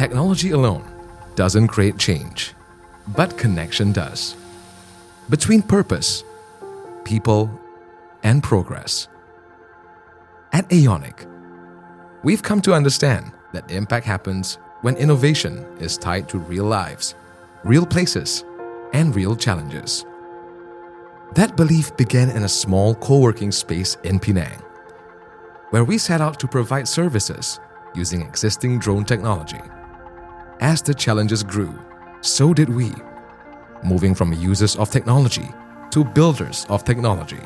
Technology alone doesn't create change, but connection does. Between purpose, people, and progress. At Aionic, we've come to understand that impact happens when innovation is tied to real lives, real places, and real challenges. That belief began in a small co-working space in Penang, where we set out to provide services using existing drone technology. As the challenges grew, so did we, moving from users of technology to builders of technology.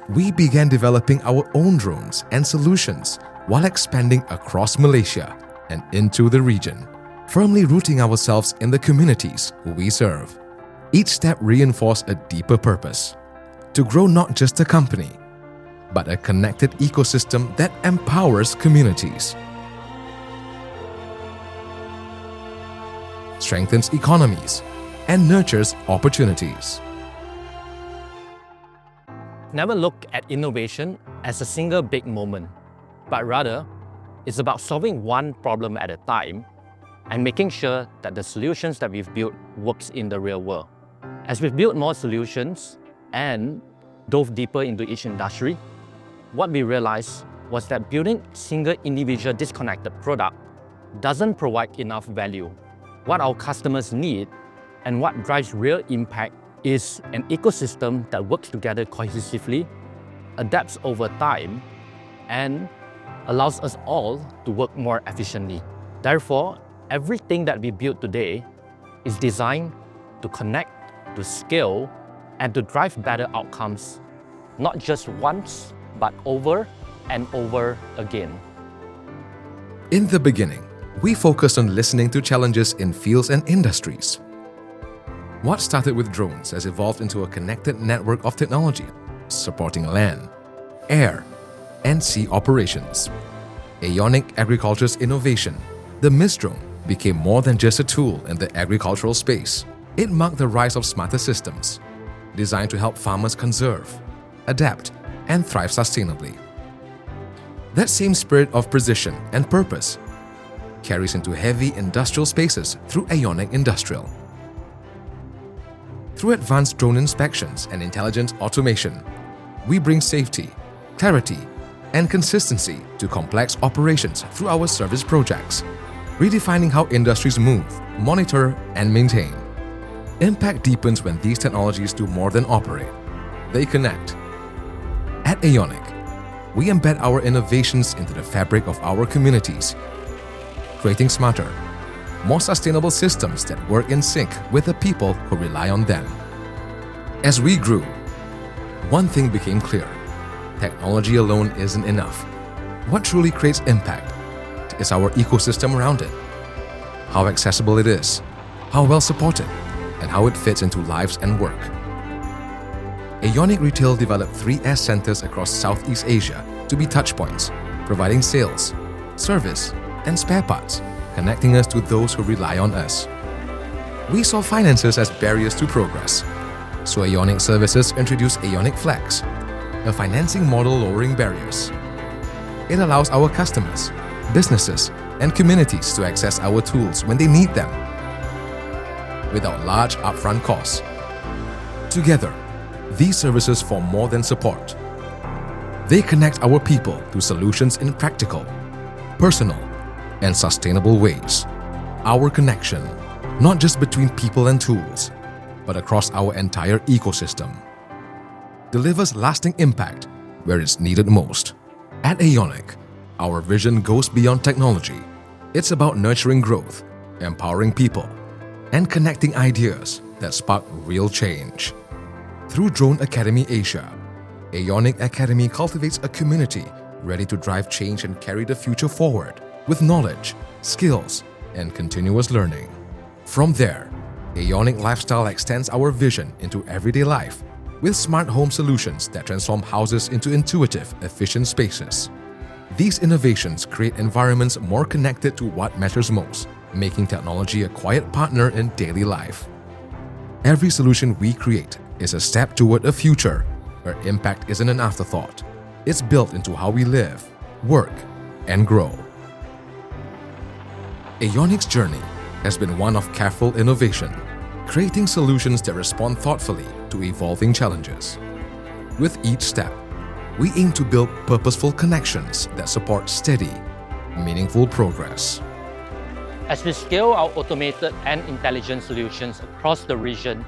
We began developing our own drones and solutions while expanding across Malaysia and into the region, firmly rooting ourselves in the communities we serve. Each step reinforced a deeper purpose: to grow not just a company, but a connected ecosystem that empowers communities, strengthens economies, and nurtures opportunities. Never look at innovation as a single big moment, but rather, it's about solving one problem at a time and making sure that the solutions that we've built works in the real world. As we've built more solutions and dove deeper into each industry, what we realized was that building single individual disconnected product doesn't provide enough value. What our customers need and what drives real impact is an ecosystem that works together cohesively, adapts over time, and allows us all to work more efficiently. Therefore, everything that we build today is designed to connect, to scale, and to drive better outcomes, not just once, but over and over again. In the beginning, we focused on listening to challenges in fields and industries. What started with drones has evolved into a connected network of technology supporting land, air, and sea operations. Aonic Agriculture's innovation, the Mist drone, became more than just a tool in the agricultural space. It marked the rise of smarter systems, designed to help farmers conserve, adapt, and thrive sustainably. That same spirit of precision and purpose carries into heavy industrial spaces through Aionic Industrial. Through advanced drone inspections and intelligent automation, we bring safety, clarity, and consistency to complex operations through our service projects, redefining how industries move, monitor, and maintain. Impact deepens when these technologies do more than operate. They connect. At Aionic, we embed our innovations into the fabric of our communities, creating smarter, more sustainable systems that work in sync with the people who rely on them. As we grew, one thing became clear: technology alone isn't enough. What truly creates impact is our ecosystem around it. How accessible it is, how well supported, and how it fits into lives and work. Aionic Retail developed 3 S centers across Southeast Asia to be touchpoints, providing sales, service, and spare parts, connecting us to those who rely on us. We saw finances as barriers to progress, so Aionic Services introduced Aionic Flex, a financing model lowering barriers. It allows our customers, businesses, and communities to access our tools when they need them, without large upfront costs. Together, these services form more than support. They connect our people to solutions in practical, personal, and sustainable ways. Our connection, not just between people and tools, but across our entire ecosystem, delivers lasting impact where it's needed most. At Aionic, our vision goes beyond technology. It's about nurturing growth, empowering people, and connecting ideas that spark real change. Through Drone Academy Asia, Aionic Academy cultivates a community ready to drive change and carry the future forward with knowledge, skills, and continuous learning. From there, Aionic Lifestyle extends our vision into everyday life with smart home solutions that transform houses into intuitive, efficient spaces. These innovations create environments more connected to what matters most, making technology a quiet partner in daily life. Every solution we create is a step toward a future where impact isn't an afterthought. It's built into how we live, work, and grow. Aionic's journey has been one of careful innovation, creating solutions that respond thoughtfully to evolving challenges. With each step, we aim to build purposeful connections that support steady, meaningful progress. As we scale our automated and intelligent solutions across the region,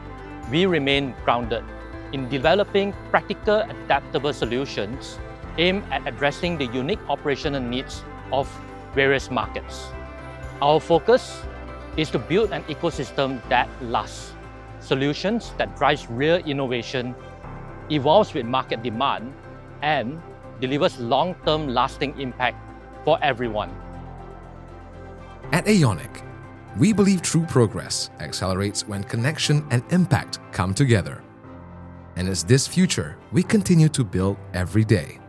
we remain grounded in developing practical, adaptable solutions aimed at addressing the unique operational needs of various markets. Our focus is to build an ecosystem that lasts, solutions that drives real innovation, evolves with market demand, and delivers long-term lasting impact for everyone. At Aionic, we believe true progress accelerates when connection and impact come together. And it's this future we continue to build every day.